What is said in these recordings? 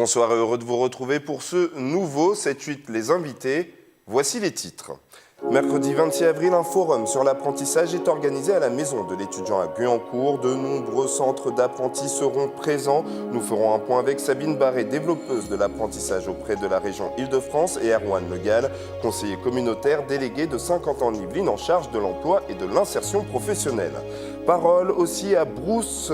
Bonsoir et heureux de vous retrouver pour ce nouveau 7-8 les invités. Voici les titres. Mercredi 26 avril, un forum sur l'apprentissage est organisé à la maison de l'étudiant à Guyancourt. De nombreux centres d'apprentis seront présents. Nous ferons un point avec Sabine Barré, développeuse de l'apprentissage auprès de la région Île-de-France, et Erwan Legal, conseiller communautaire délégué de Saint-Quentin-en-Yvelines en charge de l'emploi et de l'insertion professionnelle. Parole aussi à Bruce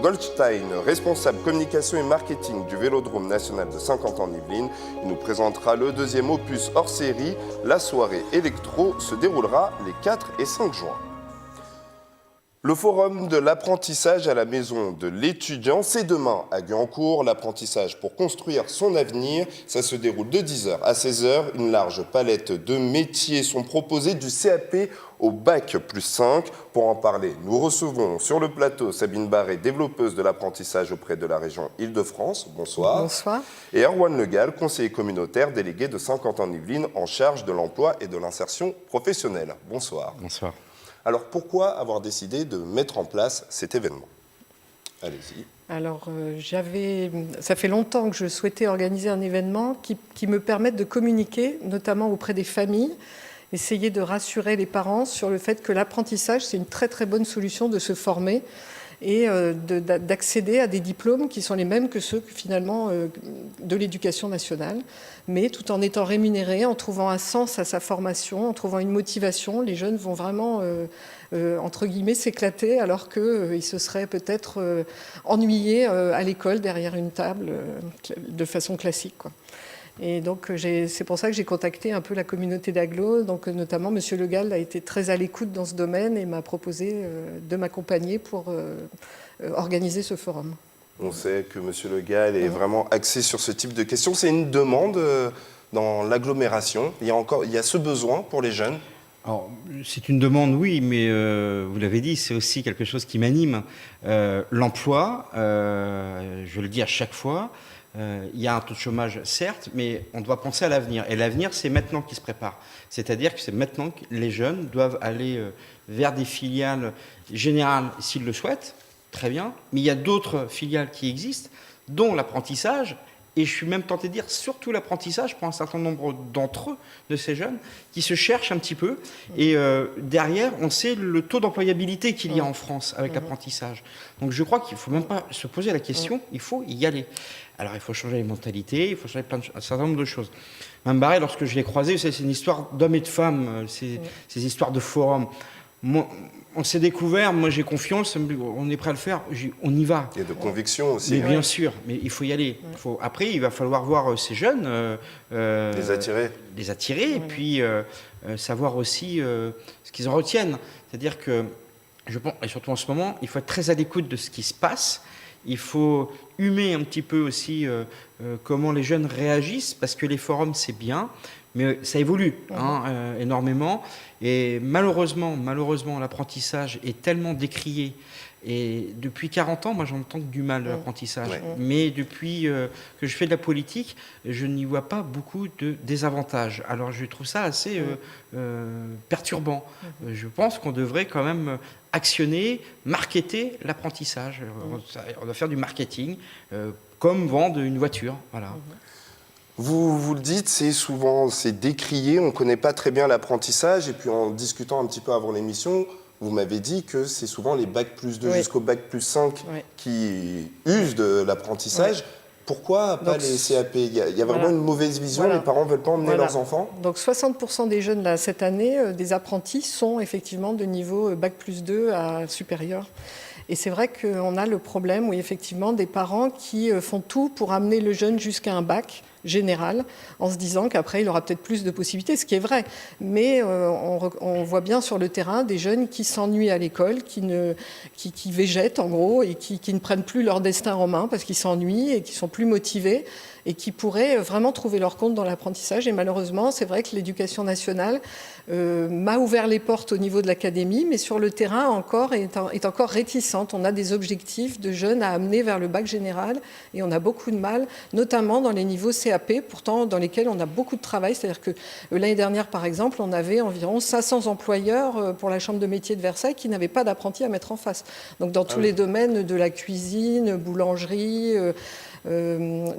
Goldstein, responsable communication et marketing du Vélodrome national de Saint-Quentin-en-Yvelines. Il nous présentera le deuxième opus hors série. La soirée électro se déroulera les 4 et 5 juin. Le forum de l'apprentissage à la maison de l'étudiant, c'est demain à Guyancourt. L'apprentissage pour construire son avenir, ça se déroule de 10h à 16h. Une large palette de métiers sont proposés du CAP au bac plus 5. Pour en parler, nous recevons sur le plateau Sabine Barré, développeuse de l'apprentissage auprès de la région Île-de-France. Bonsoir. Bonsoir. Et Erwan Legal, conseiller communautaire délégué de Saint-Quentin-en-Yvelines en charge de l'emploi et de l'insertion professionnelle. Bonsoir. Bonsoir. Alors pourquoi avoir décidé de mettre en place cet événement? Allez-y. Alors, ça fait longtemps que je souhaitais organiser un événement qui me permette de communiquer, notamment auprès des familles, essayer de rassurer les parents sur le fait que l'apprentissage, c'est une très très bonne solution de se former et d'accéder à des diplômes qui sont les mêmes que ceux finalement de l'éducation nationale, mais tout en étant rémunérés, en trouvant un sens à sa formation, en trouvant une motivation. Les jeunes vont vraiment, entre guillemets, s'éclater alors qu'ils se seraient peut-être ennuyés à l'école derrière une table de façon classique, quoi. Et donc, c'est pour ça que j'ai contacté un peu la communauté d'agglo. Donc, notamment, M. Legal a été très à l'écoute dans ce domaine et m'a proposé de m'accompagner pour organiser ce forum. On sait que M. Legal est vraiment axé sur ce type de questions. C'est une demande dans l'agglomération. Il y a ce besoin pour les jeunes. Alors, c'est une demande, oui, mais vous l'avez dit, c'est aussi quelque chose qui m'anime. L'emploi, je le dis à chaque fois, il y a un taux de chômage, certes, mais on doit penser à l'avenir. Et l'avenir, c'est maintenant qu'il se prépare. C'est-à-dire que c'est maintenant que les jeunes doivent aller vers des filiales générales s'ils le souhaitent, très bien. Mais il y a d'autres filiales qui existent, dont l'apprentissage. Et je suis même tenté de dire surtout l'apprentissage pour un certain nombre d'entre eux, de ces jeunes, qui se cherchent un petit peu. Et derrière, on sait le taux d'employabilité qu'il y a en France avec l'apprentissage. Donc je crois qu'il ne faut même pas se poser la question, il faut y aller. Alors il faut changer les mentalités, il faut changer un certain nombre de choses. Mme Barré, lorsque je l'ai croisée, c'est une histoire d'hommes et de femmes, ces histoires de forum. Moi, on s'est découvert, moi j'ai confiance, on est prêt à le faire, on y va. Et de conviction aussi. Mais bien sûr, mais il faut y aller. Après, il va falloir voir ces jeunes. Les attirer. Et puis savoir aussi ce qu'ils en retiennent. C'est-à-dire que, je pense, et surtout en ce moment, il faut être très à l'écoute de ce qui se passe. Il faut humer un petit peu aussi comment les jeunes réagissent, parce que les forums, c'est bien, mais ça évolue énormément. Et malheureusement, l'apprentissage est tellement décrié. Et depuis 40 ans, moi, j'entends que du mal de l'apprentissage. Mais depuis que je fais de la politique, je n'y vois pas beaucoup de désavantages. Alors, je trouve ça assez perturbant. Je pense qu'on devrait quand même actionner, marketer l'apprentissage. On doit faire du marketing, comme vendre une voiture. Voilà. Vous le dites, c'est décrié, on ne connaît pas très bien l'apprentissage. Et puis en discutant un petit peu avant l'émission, vous m'avez dit que c'est souvent les bac plus 2 jusqu'au bac plus 5 qui usent de l'apprentissage. Pourquoi pas les CAP? Il y a vraiment une mauvaise vision, les parents ne veulent pas emmener leurs enfants? Donc 60% des jeunes là, cette année, des apprentis, sont effectivement de niveau bac plus 2 à supérieur. Et c'est vrai qu'on a le problème, oui, effectivement, des parents qui font tout pour amener le jeune jusqu'à un bac général, en se disant qu'après, il aura peut-être plus de possibilités, ce qui est vrai. Mais on voit bien sur le terrain des jeunes qui s'ennuient à l'école, qui végètent, en gros, et qui ne prennent plus leur destin en main parce qu'ils s'ennuient et qui sont plus motivés et qui pourraient vraiment trouver leur compte dans l'apprentissage. Et malheureusement, c'est vrai que l'éducation nationale m'a ouvert les portes au niveau de l'académie, mais sur le terrain encore est encore réticente. On a des objectifs de jeunes à amener vers le bac général et on a beaucoup de mal, notamment dans les niveaux CAP CAP, pourtant dans lesquels on a beaucoup de travail. C'est-à-dire que l'année dernière, par exemple, on avait environ 500 employeurs pour la Chambre de métiers de Versailles qui n'avaient pas d'apprentis à mettre en face. Donc dans tous les domaines de la cuisine, boulangerie,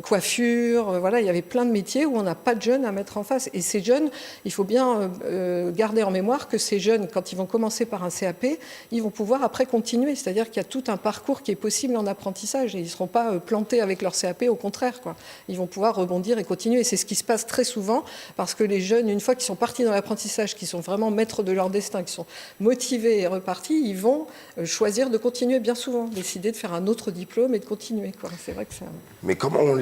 coiffure, voilà, il y avait plein de métiers où on n'a pas de jeunes à mettre en face. Et ces jeunes, il faut bien garder en mémoire que ces jeunes, quand ils vont commencer par un CAP, ils vont pouvoir après continuer. C'est-à-dire qu'il y a tout un parcours qui est possible en apprentissage et ils ne seront pas plantés avec leur CAP, au contraire, quoi. Ils vont pouvoir rebondir et continuer. Et c'est ce qui se passe très souvent parce que les jeunes, une fois qu'ils sont partis dans l'apprentissage, qu'ils sont vraiment maîtres de leur destin, qu'ils sont motivés et repartis, ils vont choisir de continuer bien souvent, décider de faire un autre diplôme et de continuer, quoi. C'est vrai que c'est Mais comment on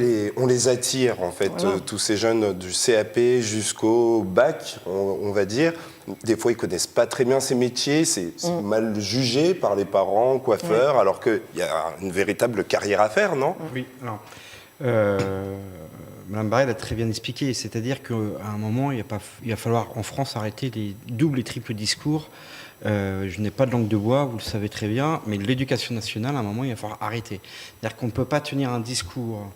les attire, en fait, voilà. tous ces jeunes du CAP jusqu'au bac, on va dire. Des fois, ils ne connaissent pas très bien ces métiers, c'est mal jugé par les parents, coiffeurs, alors qu'il y a une véritable carrière à faire, non? Oui, alors, Mme Barret l'a très bien expliqué, c'est-à-dire qu'à un moment, il va falloir en France arrêter les doubles et triples discours. Je n'ai pas de langue de bois, vous le savez très bien, mais l'éducation nationale, à un moment, il va falloir arrêter. C'est-à-dire qu'on ne peut pas tenir un discours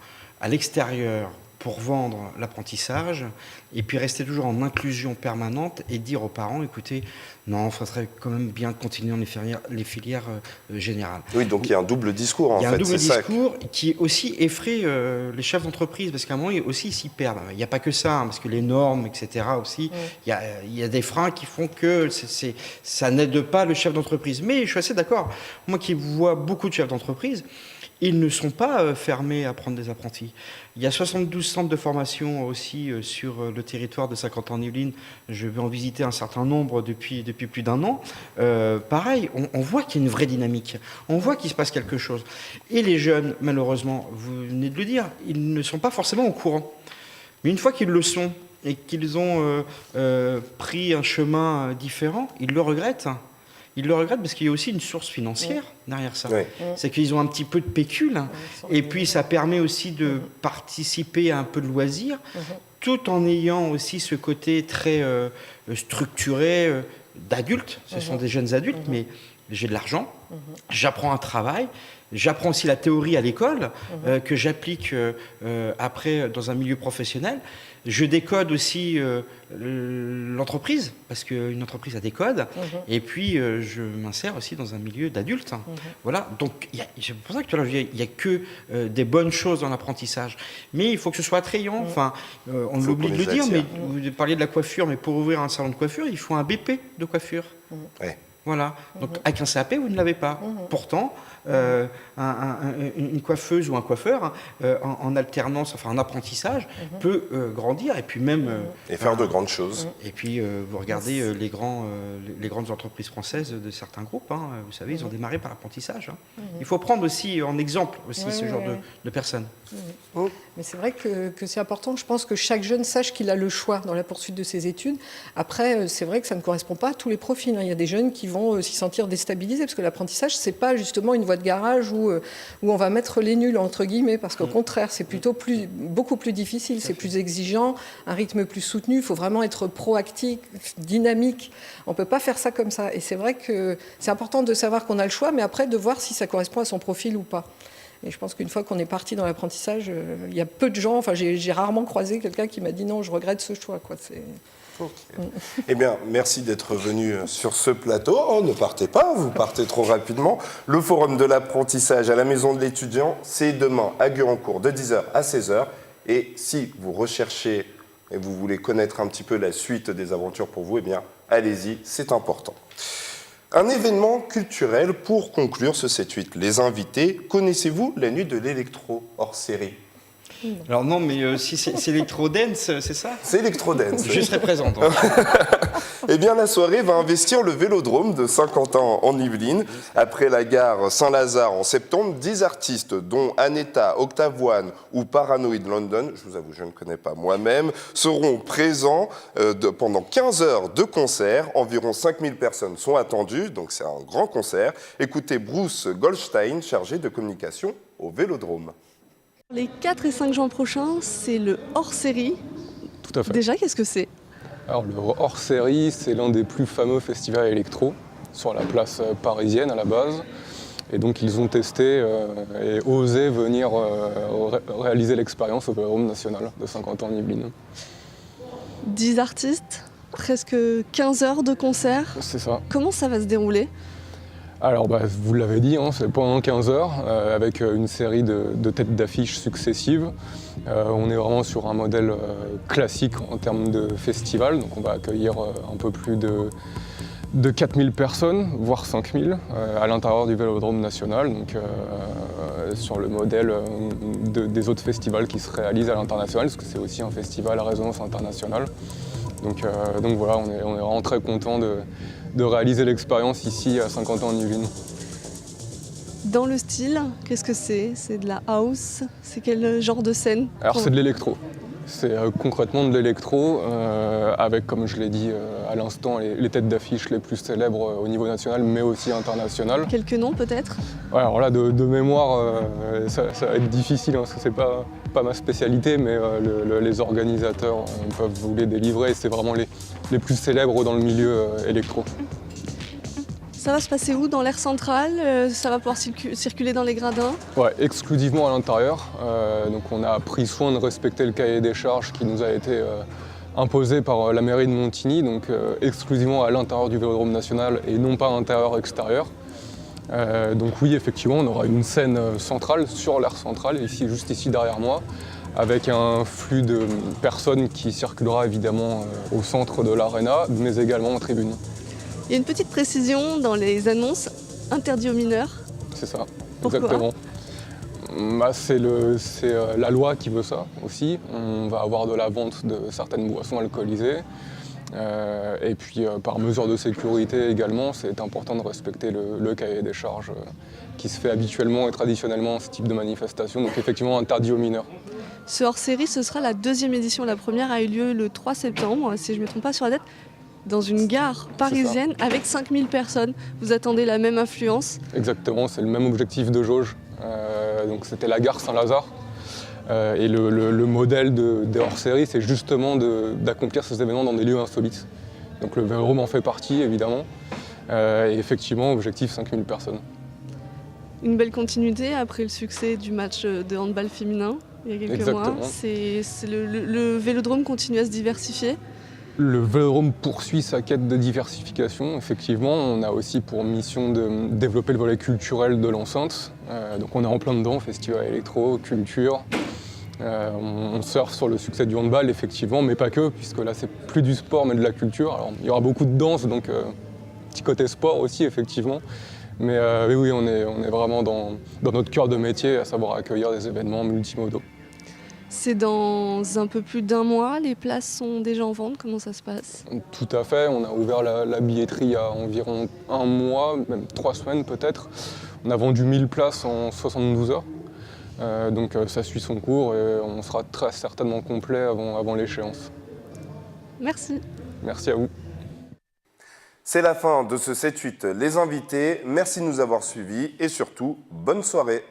à l'extérieur pour vendre l'apprentissage et puis rester toujours en inclusion permanente et dire aux parents, écoutez, non, il faudrait quand même bien continuer dans les filières générales. Oui, donc il y a un double discours, en fait. Il y a un double discours qui aussi effraie les chefs d'entreprise, parce qu'à un moment, aussi, ils s'y perdent. Il n'y a pas que ça, hein, parce que les normes, etc. aussi, il y a des freins qui font que ça n'aide pas le chef d'entreprise. Mais je suis assez d'accord. Moi qui vois beaucoup de chefs d'entreprise, ils ne sont pas fermés à prendre des apprentis. Il y a 72 centres de formation aussi sur le territoire de Saint-Quentin-en-Yvelines. Je vais en visiter un certain nombre depuis plus d'un an. Pareil, on voit qu'il y a une vraie dynamique. On voit qu'il se passe quelque chose. Et les jeunes, malheureusement, vous venez de le dire, ils ne sont pas forcément au courant. Mais une fois qu'ils le sont et qu'ils ont pris un chemin différent, ils le regrettent. Ils le regrettent parce qu'il y a aussi une source financière derrière ça. Oui. C'est qu'ils ont un petit peu de pécule et puis ça permet aussi de participer à un peu de loisirs tout en ayant aussi ce côté très structuré d'adultes. Ce sont des jeunes adultes, mais j'ai de l'argent, j'apprends un travail, j'apprends aussi la théorie à l'école que j'applique après dans un milieu professionnel. Je décode aussi l'entreprise, parce qu'une entreprise a des codes, et puis je m'insère aussi dans un milieu d'adultes. Voilà, donc c'est pour ça que il n'y a que des bonnes choses dans l'apprentissage. Mais il faut que ce soit attrayant. Enfin, on l'oublie de le dire, mais vous parliez de la coiffure, mais pour ouvrir un salon de coiffure, il faut un BP de coiffure. Ouais. Voilà, donc avec un CAP, vous ne l'avez pas. Pourtant, une coiffeuse ou un coiffeur en alternance, enfin en apprentissage, peut grandir et puis même... et faire de grandes choses. Et puis vous regardez les grandes entreprises françaises de certains groupes, hein, vous savez, ils ont démarré par l'apprentissage. Hein. Il faut prendre aussi en exemple aussi ce genre de personnes. Mais c'est vrai que c'est important. Je pense que chaque jeune sache qu'il a le choix dans la poursuite de ses études. Après, c'est vrai que ça ne correspond pas à tous les profils. Il y a des jeunes qui vont s'y sentir déstabilisés parce que l'apprentissage, c'est pas justement une voie de garage où on va mettre les nuls entre guillemets, parce qu'au contraire, c'est plutôt beaucoup plus difficile, c'est plus exigeant, un rythme plus soutenu. Il faut vraiment être proactif, dynamique. On peut pas faire ça comme ça. Et c'est vrai que c'est important de savoir qu'on a le choix, mais après de voir si ça correspond à son profil ou pas. Et je pense qu'une fois qu'on est parti dans l'apprentissage, il y a peu de gens, enfin j'ai rarement croisé quelqu'un qui m'a dit non, je regrette ce choix, quoi. Okay. Eh bien, merci d'être venu sur ce plateau. Oh, ne partez pas, vous partez trop rapidement. Le forum de l'apprentissage à la Maison de l'Étudiant, c'est demain à Guyancourt de 10h à 16h. Et si vous recherchez et vous voulez connaître un petit peu la suite des aventures pour vous, eh bien, allez-y, c'est important. Un événement culturel pour conclure ce 7-8. Les invités, connaissez-vous la nuit de l'électro hors série ? Alors non, mais si c'est électro-dance, c'est ça ? C'est électro-dance. Je serai présente. Eh bien, la soirée va investir le Vélodrome de Saint-Quentin en Yvelines. Après la gare Saint-Lazare en septembre, 10 artistes, dont Aneta, Octave One ou Paranoid London, je vous avoue, je ne connais pas moi-même, seront présents pendant 15 heures de concert. Environ 5000 personnes sont attendues, donc c'est un grand concert. Écoutez Bruce Goldstein, chargé de communication au Vélodrome. Les 4 et 5 juin prochains, c'est le hors-série. Tout à fait. Déjà, qu'est-ce que c'est ? Alors, le hors-série, c'est l'un des plus fameux festivals électro sur la place parisienne à la base. Et donc ils ont testé et osé venir réaliser l'expérience au Vélodrome national de Saint-Quentin en Yvelines. 10 artistes, presque 15 heures de concert. C'est ça. Comment ça va se dérouler? Alors vous l'avez dit, hein, c'est pendant 15 heures avec une série de têtes d'affiches successives. On est vraiment sur un modèle classique en termes de festival, donc on va accueillir un peu plus de 4000 personnes, voire 5000, à l'intérieur du Vélodrome national, donc sur le modèle des autres festivals qui se réalisent à l'international, parce que c'est aussi un festival à résonance internationale. Donc voilà, on est vraiment très content de réaliser l'expérience ici à Saint-Quentin en Yvelines. Dans le style, qu'est-ce que c'est? C'est de la house? C'est quel genre de scène? Alors c'est de l'électro. C'est concrètement de l'électro, avec, comme je l'ai dit à l'instant, les têtes d'affiche les plus célèbres au niveau national, mais aussi international. Quelques noms peut-être? Ouais, alors là, de mémoire, ça va être difficile, hein, parce que c'est pas ma spécialité, mais les organisateurs peuvent vous les délivrer, et c'est vraiment les plus célèbres dans le milieu électro. Ça va se passer où? Dans l'aire centrale? Ça va pouvoir circuler dans les gradins? Ouais, exclusivement à l'intérieur. Donc on a pris soin de respecter le cahier des charges qui nous a été imposé par la mairie de Montigny, donc exclusivement à l'intérieur du Vélodrome national et non pas intérieur-extérieur. Donc oui, effectivement, on aura une scène centrale sur l'aire centrale, juste ici derrière moi, avec un flux de personnes qui circulera évidemment au centre de l'aréna, mais également en tribune. Il y a une petite précision dans les annonces, interdit aux mineurs. C'est ça, Pourquoi? exactement. C'est la loi qui veut ça aussi. On va avoir de la vente de certaines boissons alcoolisées. Et puis par mesure de sécurité également, c'est important de respecter le cahier des charges qui se fait habituellement et traditionnellement en ce type de manifestation. Donc effectivement interdit aux mineurs. Ce hors-série, ce sera la 2e édition. La première a eu lieu le 3 septembre, si je ne me trompe pas sur la date, dans une gare parisienne avec 5000 personnes. Vous attendez la même influence? Exactement, c'est le même objectif de jauge. Donc c'était la gare Saint-Lazare. Et le modèle des hors-série, c'est justement d'accomplir ces événements dans des lieux insolites. Donc le Vélodrome en fait partie, évidemment. Et effectivement, objectif 5000 personnes. Une belle continuité après le succès du match de handball féminin il y a quelques mois. Le Vélodrome continue à se diversifier. Le Vélodrome poursuit sa quête de diversification. Effectivement, on a aussi pour mission de développer le volet culturel de l'enceinte. Donc on est en plein dedans, festival électro, culture. On surfe sur le succès du handball, effectivement, mais pas que, puisque là c'est plus du sport mais de la culture. Alors il y aura beaucoup de danse, donc petit côté sport aussi, effectivement. Mais oui, on est vraiment dans notre cœur de métier, à savoir accueillir des événements multimodaux. C'est dans un peu plus d'1 mois, les places sont déjà en vente, comment ça se passe? Tout à fait, on a ouvert la billetterie il y a environ 1 mois, même 3 semaines peut-être. On a vendu 1000 places en 72 heures, donc ça suit son cours et on sera très certainement complet avant l'échéance. Merci. Merci à vous. C'est la fin de ce 7-8 Les Invités. Merci de nous avoir suivis et surtout, bonne soirée.